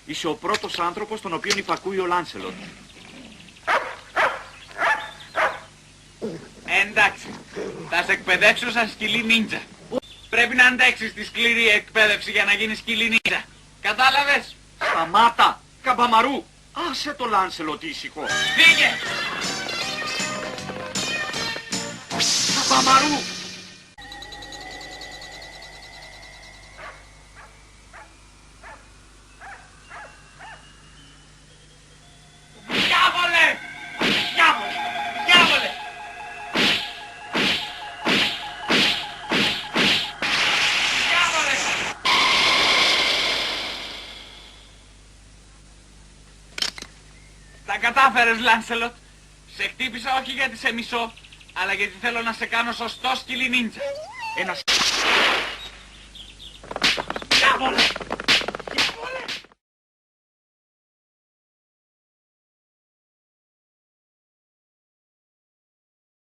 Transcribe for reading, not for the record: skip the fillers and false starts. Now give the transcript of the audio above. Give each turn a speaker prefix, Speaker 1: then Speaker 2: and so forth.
Speaker 1: Είσαι ο πρώτος άνθρωπος τον οποίον υπακούει ο Λάνσελοτ.
Speaker 2: Εντάξει, θα σε εκπαιδεύσω σαν σκυλί νίντζα. Πρέπει να αντέξεις τη σκληρή εκπαίδευση για να γίνεις σκυλί νίντζα. Κατάλαβες?
Speaker 1: Σταμάτα! Καμπαμαρού! Άσε το Λάνσελοτ ήσυχο.
Speaker 2: Φύγε!
Speaker 1: Καμπαμαρού!
Speaker 2: Διάβολε! Διάβολε! Διάβολε! Διάβολε! Τα κατάφερες, Λάνσελοτ. Σε χτύπησα όχι γιατί σε μισώ, αλλά γιατί θέλω να σε κάνω σωστό σκυλί νίντζα.
Speaker 1: Ένας